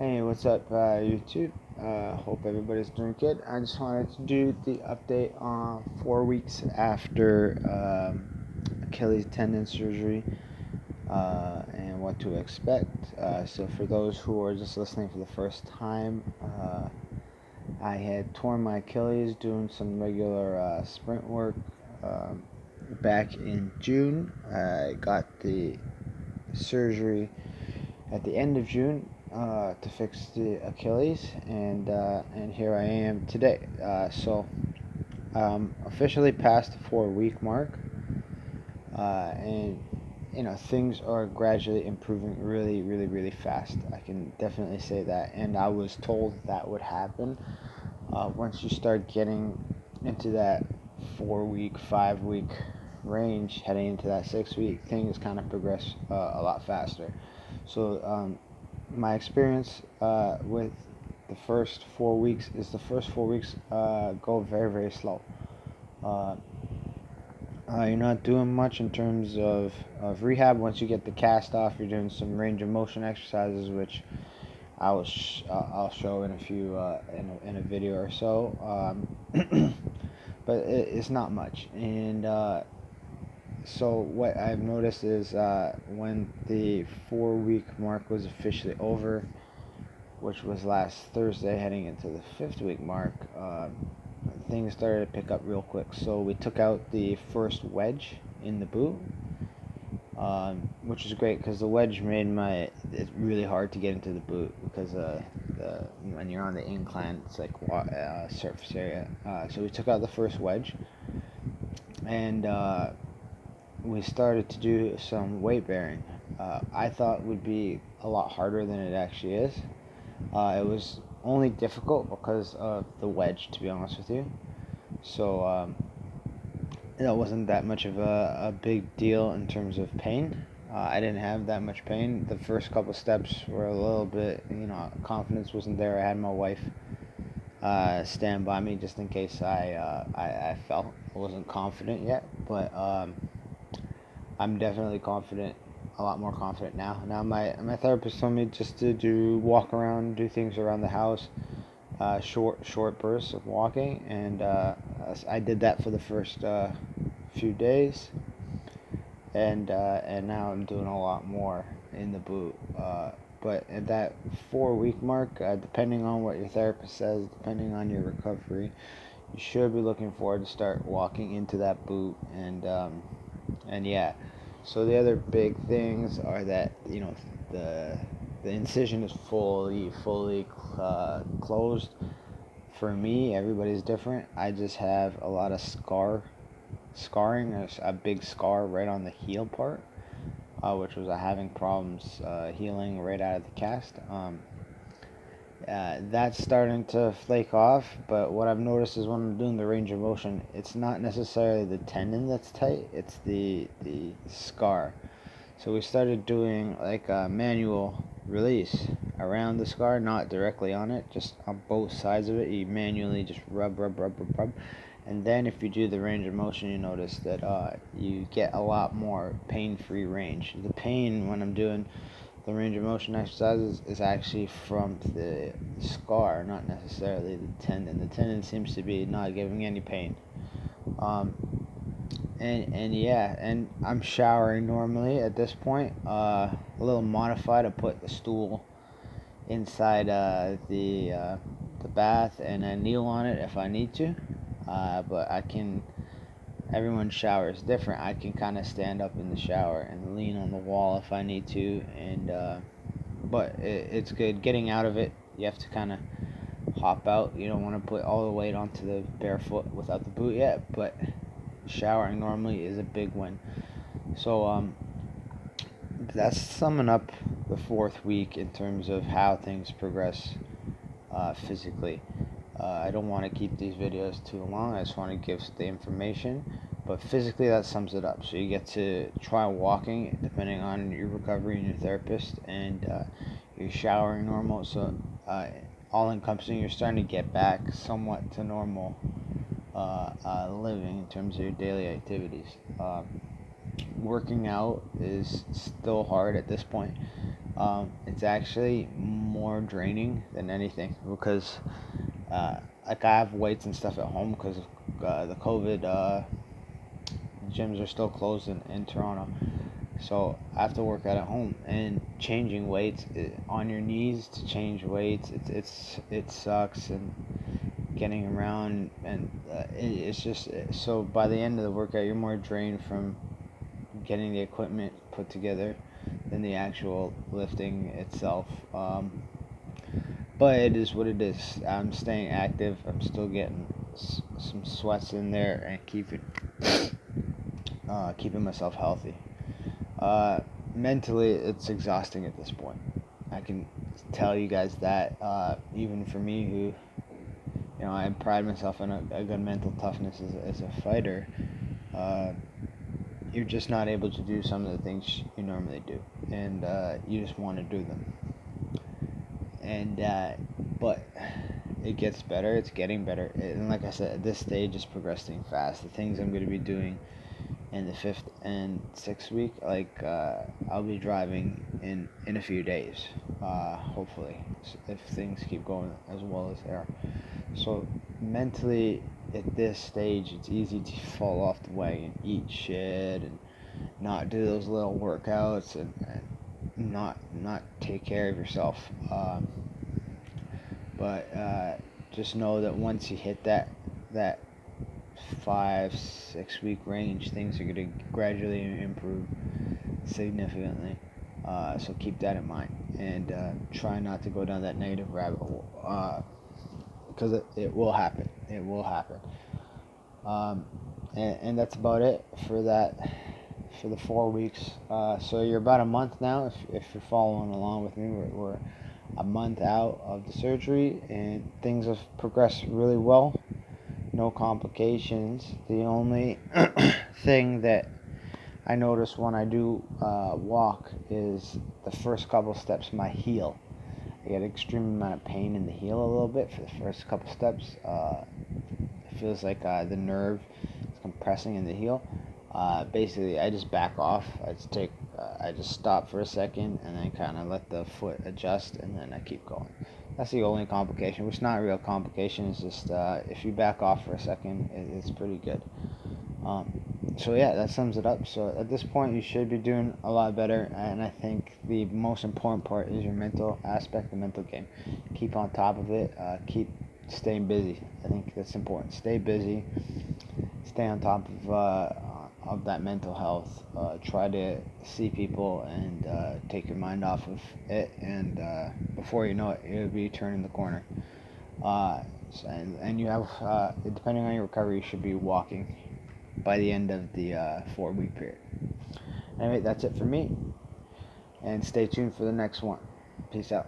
Hey, what's up, YouTube? Hope everybody's doing good. I just wanted to do the update on 4 weeks after Achilles tendon surgery and what to expect. So, for those who are just listening for the first time, I had torn my Achilles doing some regular sprint work back in June. I got the surgery at the end of June to fix the Achilles, and here I am today. So officially past the 4 week mark, and things are gradually improving really, really, really fast. I can definitely say that, and I was told that would happen once you start getting into that 4 week, 5 week range, heading into that 6 week. Things kind of progress a lot faster. So my experience with the first 4 weeks is the first 4 weeks go very, very slow. Uh, you're not doing much in terms of rehab. Once you get the cast off, you're doing some range of motion exercises, which I'll show in a few in a video or so. But it's not much, and so what I've noticed is when the 4 week mark was officially over, which was last Thursday, heading into the 5th week mark, things started to pick up real quick. So we took out the first wedge in the boot, which is great because the wedge made it really hard to get into the boot because when you're on the incline, it's like surface area. So we took out the first wedge, and we started to do some weight bearing. I thought would be a lot harder than it actually is. It was only difficult because of the wedge, to be honest with you. So it wasn't that much of a big deal in terms of pain. I didn't have that much pain. The first couple steps were a little bit, confidence wasn't there. I had my wife stand by me just in case I felt I wasn't confident yet. But I'm definitely confident, a lot more confident now. Now my therapist told me just to walk around, do things around the house, short bursts of walking, and I did that for the first few days, and now I'm doing a lot more in the boot. But at that 4 week mark, depending on what your therapist says, depending on your recovery, you should be looking forward to start walking into that boot, and yeah. So the other big things are that the incision is fully closed. For me, everybody's different. I just have a lot of scarring. There's a big scar right on the heel part, which was having problems healing right out of the cast. That's starting to flake off, but what I've noticed is when I'm doing the range of motion, it's not necessarily the tendon that's tight, it's the scar. So we started doing like a manual release around the scar, not directly on it, just on both sides of it. You manually just rub. And then if you do the range of motion, you notice that you get a lot more pain-free range. The pain when I'm doing the range of motion exercises is actually from the scar, not necessarily the tendon. The tendon seems to be not giving any pain. And yeah, and I'm showering normally at this point. A little modified. I put the stool inside the bath and I kneel on it if I need to. But I can. Everyone's shower is different. I can kind of stand up in the shower and lean on the wall if I need to, and but it's good getting out of it. You have to kind of hop out. You don't want to put all the weight onto the barefoot without the boot yet, but showering normally is a big win. So that's summing up the 4th week in terms of how things progress physically. I don't want to keep these videos too long. I just want to give the information. But physically, that sums it up. So you get to try walking, depending on your recovery and your therapist, and you're showering normal. So all encompassing, you're starting to get back somewhat to normal living in terms of your daily activities. Working out is still hard at this point. It's actually more more draining than anything, because like I have weights and stuff at home because of the COVID. Gyms are still closed in Toronto, so I have to work out at home, and changing weights on your knees to change weights. It sucks, and getting around, and it's just so by the end of the workout you're more drained from getting the equipment put together than the actual lifting itself. But it is what it is. I'm staying active. I'm still getting some sweats in there and keeping myself healthy. Mentally, it's exhausting at this point. I can tell you guys that. Even for me, who I pride myself on a good mental toughness as a fighter. Uh, you're just not able to do some of the things you normally do, and you just want to do them. And but it gets better. It's getting better, and like I said, at this stage, it's progressing fast. The things I'm going to be doing in the 5th and 6th week, like I'll be driving in a few days, hopefully, if things keep going as well as they are. So mentally, at this stage, it's easy to fall off the wagon, eat shit, and not do those little workouts, and not take care of yourself. But just know that once you hit that 5-6 week range, things are going to gradually improve significantly. So keep that in mind, and try not to go down that negative rabbit hole, because it will happen. It will happen. And that's about it for the 4 weeks. So you're about a month now, if you're following along with me. We're a month out of the surgery, and things have progressed really well. No complications. The only thing that I notice when I do walk is the first couple steps, my heel. I get an extreme amount of pain in the heel a little bit for the first couple steps. It feels like the nerve is compressing in the heel. Basically, I just back off. I just stop for a second, and then kind of let the foot adjust, and then I keep going. That's the only complication, which is not a real complication. It's just if you back off for a second, it's pretty good. So yeah, that sums it up. So at this point, you should be doing a lot better, and I think the most important part is your mental aspect, the mental game. Keep on top of it. Keep staying busy. I think that's important. Stay busy. Stay on top of that mental health. Try to see people and take your mind off of it, and before you know it, you'll be turning the corner. And you have, depending on your recovery, you should be walking by the end of the 4 week period. Anyway, that's it for me, and stay tuned for the next one. Peace out.